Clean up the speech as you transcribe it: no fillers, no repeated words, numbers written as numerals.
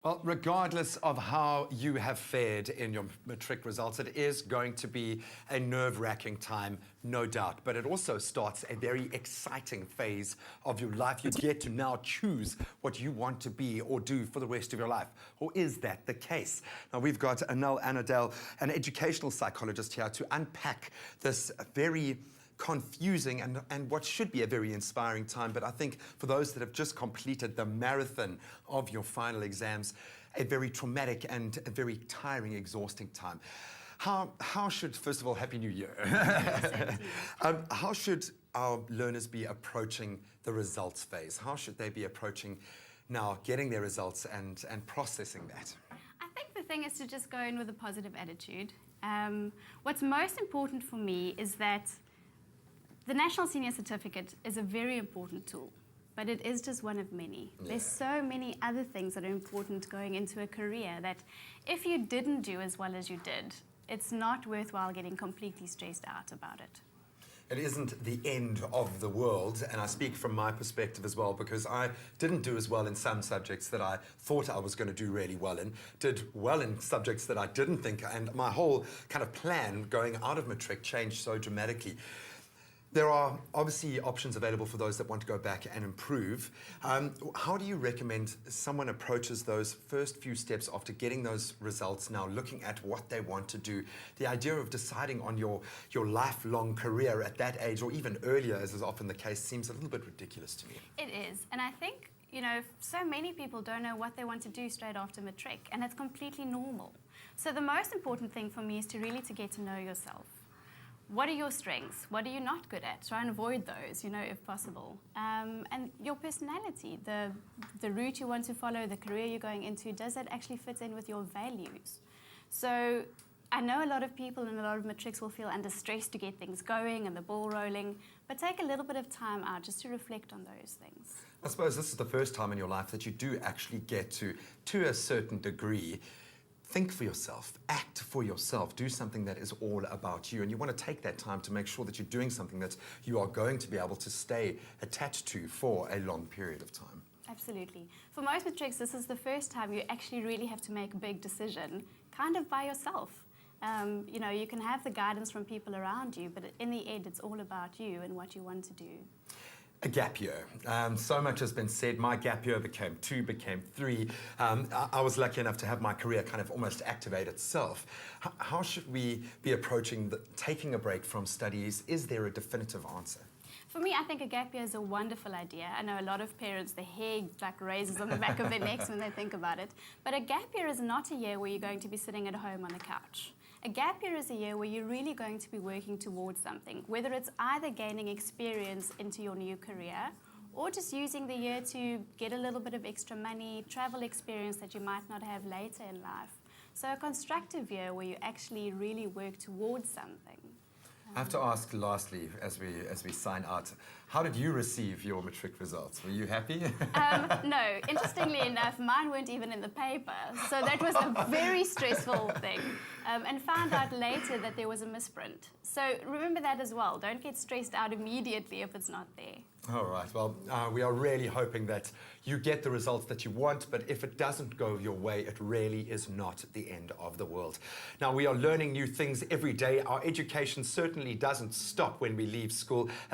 Well, regardless of how you have fared in your matric results, it is going to be a nerve-wracking time, no doubt. But it also starts a very exciting phase of your life. You get to now choose what you want to be or do for the rest of your life. Or is that the case? Now, we've got Anel Annadale, an educational psychologist here, to unpack this very confusing and what should be a very inspiring time. But I think for those that have just completed the marathon of your final exams, a very traumatic and a very tiring, exhausting time. How should, first of all, Happy New Year. How should our learners be approaching the results phase? How should they be approaching now getting their results and processing that? I think the thing is to just go in with a positive attitude. What's most important for me is that the National Senior Certificate is a very important tool, but it is just one of many. Yeah. There's so many other things that are important going into a career that if you didn't do as well as you did, it's not worthwhile getting completely stressed out about it. It isn't the end of the world, and I speak from my perspective as well, because I didn't do as well in some subjects that I thought I was going to do really well in, did well in subjects that I didn't think, and my whole kind of plan going out of matric changed so dramatically. There are obviously options available for those that want to go back and improve. How do you recommend someone approaches those first few steps after getting those results, now looking at what they want to do? The idea of deciding on your lifelong career at that age, or even earlier, as is often the case, seems a little bit ridiculous to me. It is, and I think, you know, so many people don't know what they want to do straight after matric, and it's completely normal. So the most important thing for me is to really get to know yourself. What are your strengths? What are you not good at? Try and avoid those, you know, if possible. And your personality, the route you want to follow, the career you're going into, does that actually fit in with your values? So I know a lot of people and a lot of matrics will feel under stress to get things going and the ball rolling, but take a little bit of time out just to reflect on those things. I suppose this is the first time in your life that you do actually get to a certain degree, think for yourself, act for yourself, do something that is all about you. And you want to take that time to make sure that you're doing something that you are going to be able to stay attached to for a long period of time. Absolutely. For most matrics, this is the first time you actually really have to make a big decision, kind of by yourself. You know, you can have the guidance from people around you, but in the end, it's all about you and what you want to do. A gap year. So much has been said. My gap year became 2, became 3. I was lucky enough to have my career kind of almost activate itself. How should we be approaching taking a break from studies? Is there a definitive answer? For me, I think a gap year is a wonderful idea. I know a lot of parents, the hair like raises on the back of their necks when they think about it. But a gap year is not a year where you're going to be sitting at home on the couch. A gap year is a year where you're really going to be working towards something, whether it's either gaining experience into your new career or just using the year to get a little bit of extra money, travel experience that you might not have later in life. So a constructive year where you actually really work towards something. I have to ask lastly, as we sign out, how did you receive your matric results? Were you happy? No, interestingly enough, mine weren't even in the paper. So that was a very stressful thing. And found out later that there was a misprint. So remember that as well. Don't get stressed out immediately if it's not there. All right, well, we are really hoping that you get the results that you want, but if it doesn't go your way, it really is not the end of the world. Now, we are learning new things every day. Our education certainly doesn't stop when we leave school.